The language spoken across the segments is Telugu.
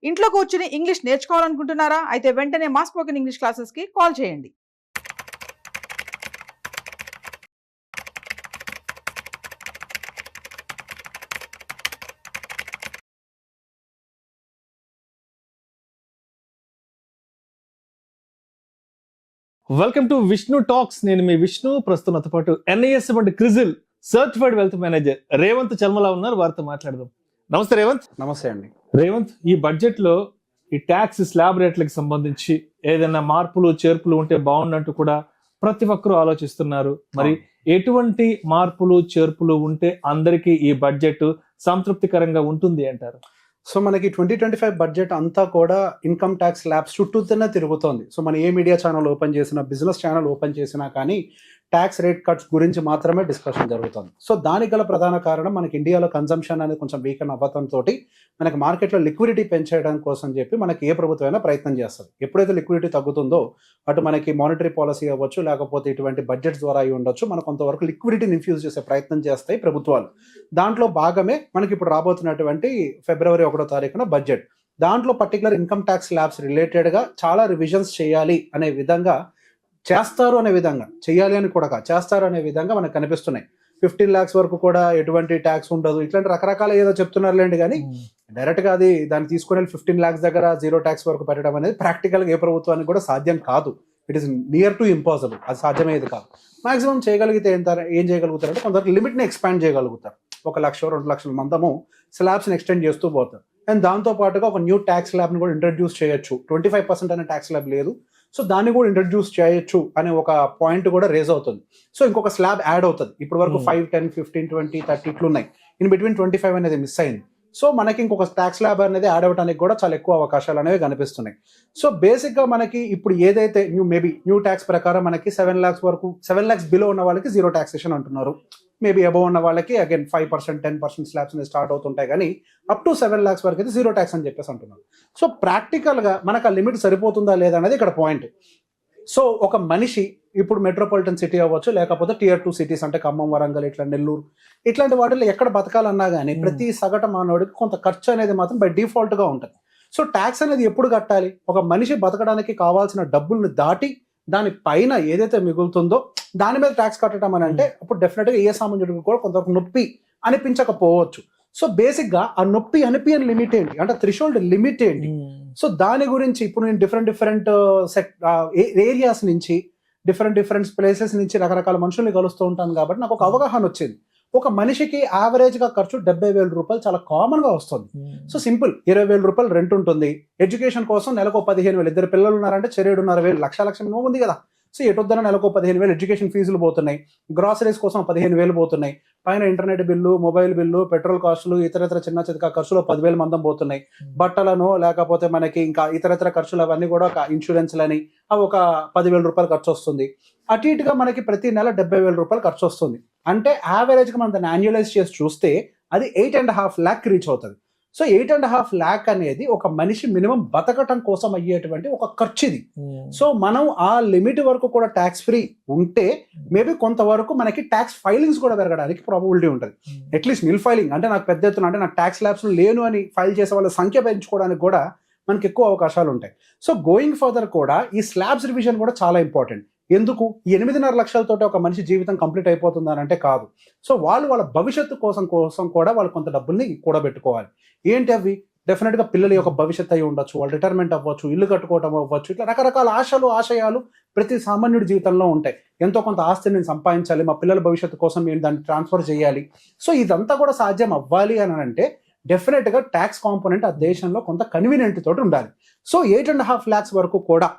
ఇంట్లో కూర్చుని ఇంగ్లీష్ నేర్చుకోవాలనుకుంటున్నారా? అయితే వెంటనే మా స్పోకెన్ ఇంగ్లీష్ క్లాసెస్‌కి కాల్ చేయండి. Welcome to Vishnu talks. నేను మీ విష్ణు. ప్రస్తుతం నాతో పాటు NIS వంటి CRISIL certified wealth manager Revanth Chalmala ఉన్నారు. వారితో మాట్లాడదాం. నమస్తే రేవంత్. నమస్తే అండి. రేవంత్, ఈ బడ్జెట్ లో ఈ ట్యాక్స్ స్లాబ్ రేట్లకు సంబంధించి ఏదైనా మార్పులు చేర్పులు ఉంటే బాగుండంటూ కూడా ప్రతి ఒక్కరూ ఆలోచిస్తున్నారు. మరి ఎటువంటి మార్పులు చేర్పులు ఉంటే అందరికీ ఈ బడ్జెట్ సంతృప్తికరంగా ఉంటుంది అంటారు? సో మనకి 2025 బడ్జెట్ అంతా కూడా ఇన్కమ్ ట్యాక్స్ స్లాబ్స్ చుట్టూతోనే తిరుగుతోంది. సో మన ఏ మీడియా ఛానల్ ఓపెన్ చేసినా, బిజినెస్ ఛానల్ ఓపెన్ చేసినా కానీ ట్యాక్స్ రేట్ కట్స్ గురించి మాత్రమే డిస్కషన్ జరుగుతుంది. సో దానికి గల ప్రధాన కారణం మనకి ఇండియాలో కన్జంప్షన్ అనేది కొంచెం వీకెన్ అవ్వడంతో మనకి మార్కెట్లో లిక్విడిటీ పెంచేయడం కోసం చెప్పి మనకి ఏ ప్రభుత్వమైనా ప్రయత్నం చేస్తుంది. ఎప్పుడైతే లిక్విడిటీ తగ్గుతుందో అటు మనకి మానిటరీ పాలసీ అవ్వచ్చు, లేకపోతే ఇటువంటి బడ్జెట్స్ ద్వారా అయి ఉండొచ్చు, మనకు కొంతవరకు లిక్విడిటీని ఇన్ఫ్యూజ్ చేసే ప్రయత్నం చేస్తాయి ప్రభుత్వాలు. దాంట్లో భాగమే మనకి ఇప్పుడు రాబోతున్నటువంటి ఫిబ్రవరి 1వ తారీఖున బడ్జెట్. దాంట్లో పర్టికులర్ ఇన్కమ్ ట్యాక్స్ స్లాబ్స్ రిలేటెడ్గా చాలా రివిజన్స్ చేయాలి అనే విధంగా, చేస్తారు అనే విధంగా, చేయాలి అని కూడా చేస్తారు అనే విధంగా మనకు కనిపిస్తున్నాయి. 15 lakhs వరకు కూడా ఎటువంటి ట్యాక్స్ ఉండదు, ఇట్లాంటి రకరకాల ఏదో చెప్తున్నారులేండి. కానీ డైరెక్ట్గా అది దాన్ని తీసుకుని 15 lakhs దగ్గర 0 tax వరకు పెట్టడం అనేది ప్రాక్టికల్గా ఏ ప్రభుత్వానికి కూడా సాధ్యం కాదు. It is near to impossible. అది సాధ్యమయ్యేది కాదు. మాక్సిమం చేయగలిగితే ఏం చేయగలుగుతారంటే కొంతవరకు లిమిట్ని ఎక్స్పాండ్ చేయగలుగుతారు. 1 లక్ష 2 లక్షల మందము స్లాబ్స్ని ఎక్స్టెండ్ చేస్తూ పోతారు. అండ్ దాంతో పాటుగా ఒక న్యూ ట్యాక్స్ స్లాబ్ని కూడా ఇంట్రడ్యూస్ చేయొచ్చు. 25% అనే ట్యాక్స్ స్లాబ్ లేదు, సో దాన్ని కూడా ఇంట్రడ్యూస్ చేయొచ్చు అనే ఒక పాయింట్ కూడా రేజ్ అవుతుంది. సో ఇంకొక స్లాబ్ యాడ్ అవుతుంది. ఇప్పుడు వరకు 5, 10, 15, 20, 30 ఇట్లు ఉన్నాయి. ఇన్ బిట్వీన్ 25 అనేది మిస్ అయింది. సో మనకి ఇంకొక ట్యాక్స్ స్లాబ్ అనేది యాడ్ అవ్వడానికి కూడా చాలా ఎక్కువ అవకాశాలు అనేవి కనిపిస్తున్నాయి. సో బేసిక్గా మనకి ఇప్పుడు ఏదైతే న్యూ ట్యాక్స్ ప్రకారం మనకి 7 lakhs వరకు, 7 lakhs బిలో ఉన్న వాళ్ళకి 0 taxation అంటున్నారు. మేబీ అబవ్ ఉన్న వాళ్ళకి అగైన్ 5%, 10% స్లాబ్స్ అనేది స్టార్ట్ అవుతుంటాయి. కానీ అప్ టు 7 lakhs వరకు అయితే 0 tax అని చెప్పేసి అంటున్నారు. సో ప్రాక్టికల్గా మనకు ఆ లిమిట్ సరిపోతుందా లేదా అనేది ఇక్కడ పాయింట్. సో ఒక మనిషి ఇప్పుడు మెట్రోపాలిటన్ సిటీ అవ్వచ్చు, లేకపోతే Tier 2 cities అంటే ఖమ్మం, వరంగల్, ఇట్లా నెల్లూరు, ఇట్లాంటి వాటిల్లో ఎక్కడ బతకాలన్నా కానీ ప్రతి సగటు మానవుడికి కొంత ఖర్చు అనేది మాత్రం బై డిఫాల్ట్గా ఉంటుంది. సో ట్యాక్స్ అనేది ఎప్పుడు కట్టాలి? ఒక మనిషి బతకడానికి కావాల్సిన డబ్బుల్ని దాటి దాని పైన ఏదైతే మిగులుతుందో దాని మీద ట్యాక్స్ కట్టడం అని అంటే అప్పుడు డెఫినెట్గా ఏ సామాన్యుడికి కూడా కొంతవరకు నొప్పి అనిపించకపోవచ్చు. సో బేసిక్గా ఆ నొప్పి అనిపించని లిమిట్ ఏంటి అంటే థ్రెషోల్డ్ లిమిట్ ఏంటి? సో దాని గురించి ఇప్పుడు నేను డిఫరెంట్ ఏరియాస్ నుంచి, డిఫరెంట్ ప్లేసెస్ నుంచి రకరకాల మనుషుల్ని కలుస్తూ ఉంటాను కాబట్టి నాకు ఒక అవగాహన వచ్చింది. ఒక మనిషికి యావరేజ్గా ఖర్చు 70,000 రూపాయలు చాలా కామన్గా వస్తుంది. సో సింపుల్, 20,000 రూపాయలు రెంట్ ఉంటుంది. ఎడ్యుకేషన్ కోసం నెలకు 15,000, 2 పిల్లలు ఉన్నారంటే 7,500,000, లక్ష మినిమం ఉంది కదా. సో ఎటొద్దన నెలకు 15,000 ఎడ్యుకేషన్ ఫీజులు పోతున్నాయి. గ్రాసరీస్ కోసం 15,000 పోతున్నాయి. పైన internet bill, mobile bill, petrol costs, ఇతరత్ర చిన్న చితక ఖర్చులు 10,000 మందం పోతున్నాయి. బట్టలను, లేకపోతే మనకి ఇంకా ఇతరత్ర ఖర్చులు అవన్నీ కూడా ఒక ఇన్సూరెన్స్లని అవి ఒక 10,000 రూపాయలు ఖర్చు వస్తుంది. అటు ఇటుగా మనకి ప్రతి నెల 70,000 రూపాయలు ఖర్చు వస్తుంది. అంటే యావరేజ్గా మనం దాన్ని యాన్యువలైజ్ చేసి చూస్తే అది 8.5 lakh రీచ్ అవుతుంది. సో 8.5 lakh అనేది ఒక మనిషి మినిమం బతకటం కోసం అయ్యేటువంటి ఒక ఖర్చు ఇది. సో మనం ఆ లిమిట్ వరకు కూడా ట్యాక్స్ ఫ్రీ ఉంటే మేబీ కొంతవరకు మనకి ట్యాక్స్ ఫైలింగ్స్ కూడా పెరగడానికి ప్రాబబిలిటీ ఉంటుంది. అట్లీస్ట్ నిల్ ఫైలింగ్ అంటే నాకు పెద్ద ఎత్తున అంటే నాకు ట్యాక్స్ ల్యాబ్స్ లేను అని ఫైల్ చేసే వాళ్ళ సంఖ్య పెంచుకోవడానికి కూడా మనకి ఎక్కువ అవకాశాలు ఉంటాయి. సో గోయింగ్ ఫర్దర్ కూడా ఈ స్లాబ్స్ రివిజన్ కూడా చాలా ఇంపార్టెంట్. ఎందుకు? 8.5 లక్షలతో ఒక మనిషి జీవితం కంప్లీట్ అయిపోతుందని అంటే కాదు. సో వాళ్ళ భవిష్యత్తు కోసం కూడా వాళ్ళు కొంత డబ్బుల్ని కూడబెట్టుకోవాలి. ఏంటి అవి? డెఫినెట్గా పిల్లల యొక్క భవిష్యత్తు అయి ఉండొచ్చు, వాళ్ళు రిటైర్మెంట్ అవ్వచ్చు, ఇల్లు కట్టుకోవడం అవ్వచ్చు, ఇట్లా రకరకాల ఆశయాలు ప్రతి సామాన్యుడి జీవితంలో ఉంటాయి. ఎంతో కొంత ఆస్తిని నేను సంపాదించాలి, మా పిల్లల భవిష్యత్తు కోసం నేను దాన్ని ట్రాన్స్ఫర్ చేయాలి. సో ఇదంతా కూడా సాధ్యం అవ్వాలి అని అంటే డెఫినెట్గా ట్యాక్స్ కాంపోనెంట్ ఆ దేశంలో కొంత కన్వీనియంట్ తోటి ఉండాలి. సో 8.5 lakhs వరకు కూడా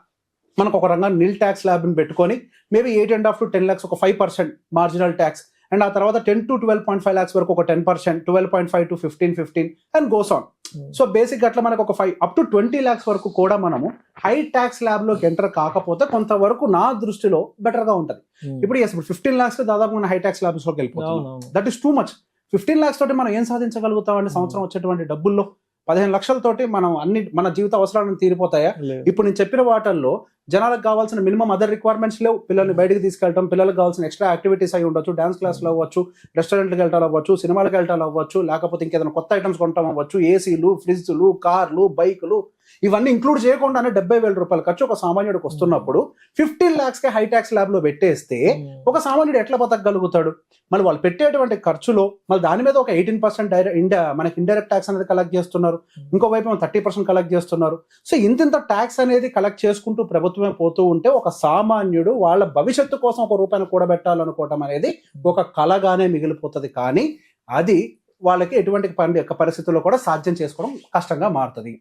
మనకు ఒక రంగా నిల్ ట్యాక్స్ స్లాబ్ని పెట్టుకొని మేబీ 8.5 to 10 lakhs ఒక 5% మార్జినల్ ట్యాక్స్, అండ్ ఆ తర్వాత 10 to 12.5 lakhs వరకు ఒక 10%, 12.5 to 15 and goes on. So basic అట్లా మనకు ఒక 5 up to 20 lakhs వరకు కూడా మనము హై ట్యాక్స్ స్లాబ్లోకి ఎంటర్ కాకపోతే కొంతవరకు నా దృష్టిలో బెటర్గా ఉంటుంది. ఇప్పుడు 15 lakhs దాదాపు మన హై ట్యాక్స్ స్లాబ్స్లోకి వెళ్ళిపోతాం. That is too much. 15 lakhs తోటి మనం ఏం సాధించగలుగుతామంటే సంవత్సరం వచ్చేటువంటి డబ్బుల్లో 15 లక్షలతోటి మనం మన జీవిత అవసరాలను తీరిపోతాయా? ఇప్పుడు నేను చెప్పిన వాటిల్లో జనాలకు కావాల్సిన మినిమం అదర్ రిక్వైర్మెంట్స్ లేవు. పిల్లల్ని బయటికి తీసుకెళ్ళటం, పిల్లలకు కావాల్సిన ఎక్స్ట్రా యాక్టివిటీస్ అయి ఉండొచ్చు, డాన్స్ క్లాస్లో అవ్వచ్చు, రెస్టారెంట్కి వెళ్ళటం అవ్వచ్చు, సినిమాలకు వెళ్ళటం అవ్వచ్చు, లేకపోతే ఇంకేదైనా కొత్త ఐటమ్స్ కొనటం అవ్వచ్చు, ఏసీలు, ఫ్రిడ్జ్లు, కార్లు, బైకులు, ఇవన్నీ ఇంక్లూడ్ చేయకుండానే 70,000 రూపాయల ఖర్చు ఒక సామాన్యుడికి వస్తున్నప్పుడు 15 lakhs హై ట్యాక్స్ ల్యాబ్ లో పెట్టేస్తే ఒక సామాన్యుడు ఎట్లా బతకగలుగుతాడు? మళ్ళీ వాళ్ళు పెట్టేటువంటి ఖర్చులో మళ్ళీ దాని మీద ఒక 18% మనకి ఇండైరెక్ట్ ట్యాక్స్ అనేది కలెక్ట్ చేస్తున్నారు, ఇంకోవైపు 30% కలెక్ట్ చేస్తున్నారు. సో ఇంత ట్యాక్స్ అనేది కలెక్ట్ చేసుకుంటూ ప్రభుత్వమే పోతూ ఉంటే ఒక సామాన్యుడు వాళ్ళ భవిష్యత్తు కోసం ఒక రూపాయిని కూడబెట్టాలనుకోవటం అనేది ఒక కలగానే మిగిలిపోతుంది. కానీ అది వాళ్ళకి ఎటువంటి పరిస్థితుల్లో కూడా సాధ్యం చేసుకోవడం కష్టంగా మారుతుంది.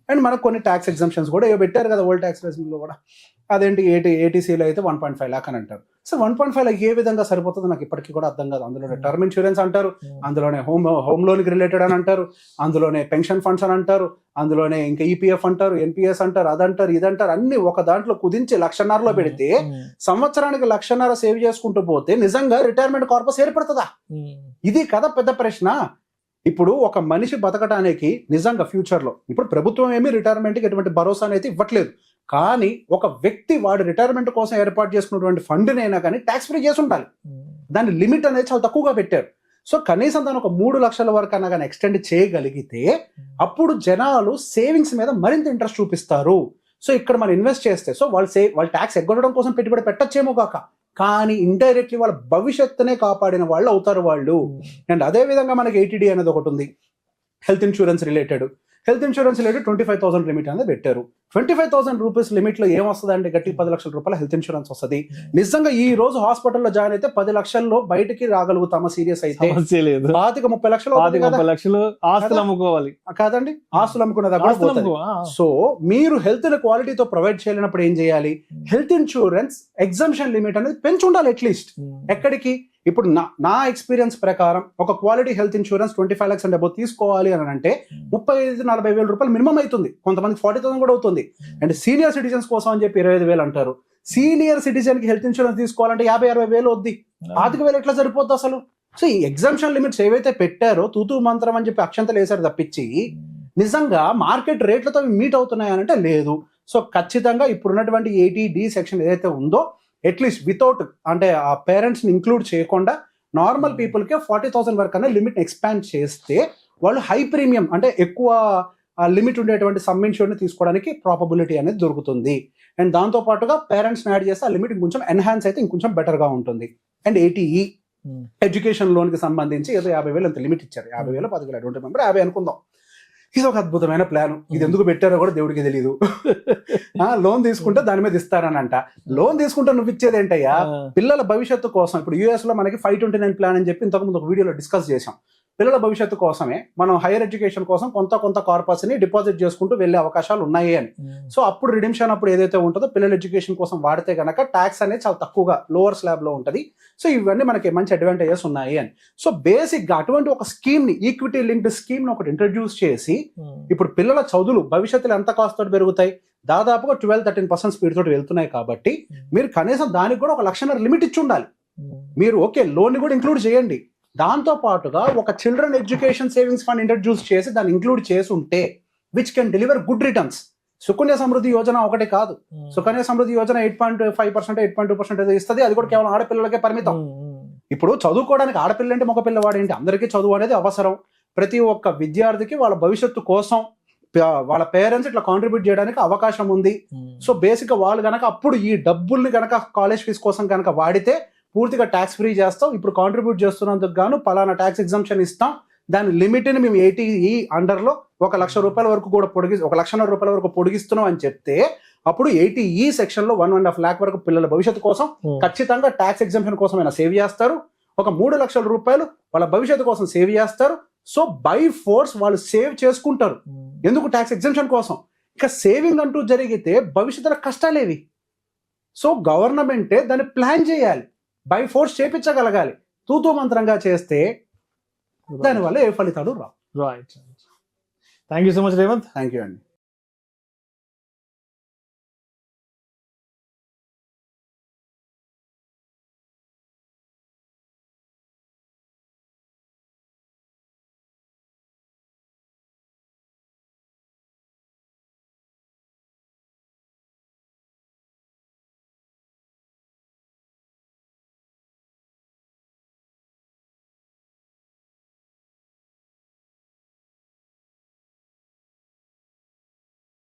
అండ్ మనకు కొన్ని ట్యాక్స్ ఎగ్జామ్షన్స్ కూడా ఏవో పెట్టారు కదా ఓల్డ్ ట్యాక్స్ లో కూడా. అదేంటి ఏటీసీలో అయితే 1.5 lakh అని అంటారు. సో 1.5 lakh ఏ విధంగా సరిపోతుందో నాకు ఇప్పటికీ కూడా అర్థం కాదు. అందులోనే టర్మ్ ఇన్సూరెన్స్ అంటారు, అందులోనే హోమ్ లోన్కి రిలేటెడ్ అని అంటారు, అందులోనే పెన్షన్ ఫండ్స్ అని అంటారు, అందులోనే ఇంకా ఈపీఎఫ్ అంటారు, ఎన్పిఎస్ అంటారు, అదంటారు ఇదంటారు, అన్ని ఒక దాంట్లో కుదించి 1,50,000 పెడితే సంవత్సరానికి 1,50,000 సేవ్ చేసుకుంటూ పోతే నిజంగా రిటైర్మెంట్ కార్పస్ ఏర్పడుతుందా? ఇది కదా పెద్ద ప్రశ్న. ఇప్పుడు ఒక మనిషి బతకడానికి నిజంగా ఫ్యూచర్ లో ఇప్పుడు ప్రభుత్వం ఏమీ రిటైర్మెంట్కి ఎటువంటి భరోసా అనేది ఇవ్వట్లేదు. కానీ ఒక వ్యక్తి వాడు రిటైర్మెంట్ కోసం ఏర్పాటు చేసుకున్నటువంటి ఫండ్నైనా కానీ ట్యాక్స్ ఫ్రీ చేసి ఉండాలి. దాని లిమిట్ అనేది చాలా తక్కువగా పెట్టారు. సో కనీసం దాని ఒక 3 లక్షల వరకు అన్నా కానీ ఎక్స్టెండ్ చేయగలిగితే అప్పుడు జనాలు సేవింగ్స్ మీద మరింత ఇంట్రెస్ట్ చూపిస్తారు. సో ఇక్కడ మనం ఇన్వెస్ట్ చేస్తే సో వాళ్ళు ట్యాక్స్ ఎగ్గొట్టడం కోసం పెట్టుబడి పెట్టచ్చేమో కాక, కానీ ఇండైరెక్ట్లీ వాళ్ళ భవిష్యత్తునే కాపాడిన వాళ్ళు అవుతారు వాళ్ళు. అండ్ అదే విధంగా మనకి ఏటీడీ అనేది ఒకటి ఉంది, హెల్త్ ఇన్సూరెన్స్ రిలేటెడ్ 25,000 లిమిట్ అనేది పెట్టారు. 25,000 రూపీస్ లిమిట్ లో ఏం వస్తుంది అంటే గట్టి 10 లక్షల రూపాయల హెల్త్ ఇన్సూరెన్స్ వస్తుంది. నిజంగా ఈ రోజు హాస్పిటల్లో జాయిన్ అయితే 10 లక్షల్లో బయటికి రాగలుగుతామా? సీరియస్ అయితే 30 లక్షలు ఆస్తులు అమ్ముకోవాలి కాదండి, ఆస్తులు అమ్ముకునే దగ్గర. సో మీరు హెల్త్ క్వాలిటీతో ప్రొవైడ్ చేయలేనప్పుడు ఏం చేయాలి? హెల్త్ ఇన్సూరెన్స్ ఎగ్జంప్షన్ లిమిట్ అనేది పెంచి ఉండాలి అట్లీస్ట్. ఎక్కడికి? ఇప్పుడు నా ఎక్స్పీరియన్స్ ప్రకారం ఒక quality health insurance 25 lakhs and above తీసుకోవాలి అని అంటే 35,000-40,000 రూపాయలు మినిమం అవుతుంది, కొంతమంది 40,000 కూడా అవుతుంది. అండ్ సీనియర్ సిటిజన్స్ కోసం అని చెప్పి 25,000 అంటారు. సీనియర్ సిటిజన్ కి హెల్త్ ఇన్సూరెన్స్ తీసుకోవాలంటే 50,000-60,000 వద్ది, 5,000 ఎట్లా సరిపోద్ది అసలు? సో ఈ ఎగ్జామ్షన్ లిమిట్స్ ఏవైతే పెట్టారో తూతూ మంత్రం అని చెప్పి అక్షంతలు వేసారు తప్పించి నిజంగా మార్కెట్ రేట్లతో మీట్ అవుతున్నాయనంటే లేదు. సో ఖచ్చితంగా ఇప్పుడున్నటువంటి 80D సెక్షన్ ఏదైతే ఉందో అట్లీస్ట్ వితౌట్ అంటే ఆ పేరెంట్స్ని ఇంక్లూడ్ చేయకుండా నార్మల్ పీపుల్కే 40,000 వరకు అనే లిమిట్ ఎక్స్పాండ్ చేస్తే వాళ్ళు హై ప్రీమియం అంటే ఎక్కువ లిమిట్ ఉండేటువంటి సమ్ ఇన్సూరెన్స్ తీసుకోవడానికి ప్రాబబిలిటీ అనేది దొరుకుతుంది. అండ్ దాంతో పాటుగా పేరెంట్స్ని యాడ్ చేస్తే ఆ లిమిట్ ఇంకొంచెం ఎన్హాన్స్ అయితే ఇంకొంచెం బెటర్గా ఉంటుంది. అండ్ ఏటీఈ ఎడ్యుకేషన్ లోన్కి సంబంధించి ఏదో 50,000 అంత లిమిట్ ఇచ్చారు. 50,000 10,000 I don't remember 50 అనుకుందాం. ఇది ఒక అద్భుతమైన ప్లాన్. ఇది ఎందుకు పెట్టారో కూడా దేవుడికి తెలియదు. లోన్ తీసుకుంటే దాని మీద ఇస్తారనంట. లోన్ తీసుకుంటే నువ్వు ఇచ్చేది ఏంటయ్యా? పిల్లల భవిష్యత్తు కోసం. ఇప్పుడు యూఎస్ లో మనకి 529 ప్లాన్ అని చెప్పి ఇంతకుముందు ఒక వీడియోలో డిస్కస్ చేసాం. పిల్లల భవిష్యత్తు కోసమే మనం హైయర్ ఎడ్యుకేషన్ కోసం కొంత కార్పస్ ని డిపాజిట్ చేసుకుంటూ వెళ్లే అవకాశాలు ఉన్నాయి అని. సో అప్పుడు రిడిమ్షన్ అప్పుడు ఏదైతే ఉంటుందో పిల్లల ఎడ్యుకేషన్ కోసం వాడితే గనక ట్యాక్స్ అనేది చాలా తక్కువగా లోవర్ స్లాబ్ లో ఉంటుంది. సో ఇవన్నీ మనకి మంచి అడ్వాంటేజెస్ ఉన్నాయి అని. సో బేసిక్ గా అటువంటి ఒక స్కీమ్ ని ఈక్విటీ లింక్డ్ స్కీమ్ ని ఒకటి ఇంట్రడ్యూస్ చేసి ఇప్పుడు పిల్లల చదువులు భవిష్యత్తులో ఎంత కాస్ట్ తోటి పెరుగుతాయి? దాదాపుగా 12-13% స్పీడ్ తోటి వెళ్తున్నాయి. కాబట్టి మీరు కనీసం దానికి కూడా 1,00,000 లిమిట్ ఇచ్చి ఉండాలి. మీరు ఓకే లోన్ ని కూడా ఇంక్లూడ్ చేయండి. దాంతో పాటుగా ఒక children education savings fund introduce చేసి దాన్ని ఇంక్లూడ్ చేసి ఉంటే which can deliver good returns. Sukanya Samriddhi Yojana ఒకటి కాదు. సుకన్య సమృద్ధి యోజన 8.5% 8.2% ఇస్తుంది. అది కూడా కేవలం ఆడపిల్లలకే పరిమితం. ఇప్పుడు చదువుకోవడానికి ఆడపిల్ల అంటే మగ పిల్లవాడు ఏంటి, అందరికీ చదువు అనేది అవసరం. ప్రతి ఒక్క విద్యార్థికి వాళ్ళ భవిష్యత్తు కోసం వాళ్ళ పేరెంట్స్ ఇట్లా కాంట్రిబ్యూట్ చేయడానికి అవకాశం ఉంది. సో బేసిక్ గా వాళ్ళు గనక అప్పుడు ఈ డబ్బుల్ని గనక కాలేజ్ ఫీజు కోసం కనుక వాడితే పూర్తిగా ట్యాక్స్ ఫ్రీ చేస్తాం. ఇప్పుడు కాంట్రిబ్యూట్ చేస్తున్నందుకు గాను పలానా ట్యాక్స్ ఎగ్జంప్షన్ ఇస్తాం. దాని లిమిట్ ని మేము 80E అండర్ లో 1,00,000 రూపాయల వరకు కూడా 1,00,000 రూపాయల వరకు పొడిగిస్తున్నాం అని చెప్తే అప్పుడు 80E సెక్షన్ లో 1.5 lakh వరకు పిల్లల భవిష్యత్తు కోసం ఖచ్చితంగా ట్యాక్స్ ఎగ్జంప్షన్ కోసమైనా సేవ్ చేస్తారు. ఒక 3 లక్షల రూపాయలు వాళ్ళ భవిష్యత్తు కోసం సేవ్ చేస్తారు. సో బై ఫోర్స్ వాళ్ళు సేవ్ చేసుకుంటారు. ఎందుకు? ట్యాక్స్ ఎగ్జంప్షన్ కోసం. ఇక సేవింగ్ అంటూ జరిగితే భవిష్యత్తులో కష్టాలేవి. సో గవర్నమెంటే దాన్ని ప్లాన్ చేయాలి, బై ఫోర్స్ చేపించగలగాలి. తూతూ మంత్రంగా చేస్తే దానివల్ల ఏ ఫలితాలు రావు. Right. Thank you so much Revanth. Thank you అండి.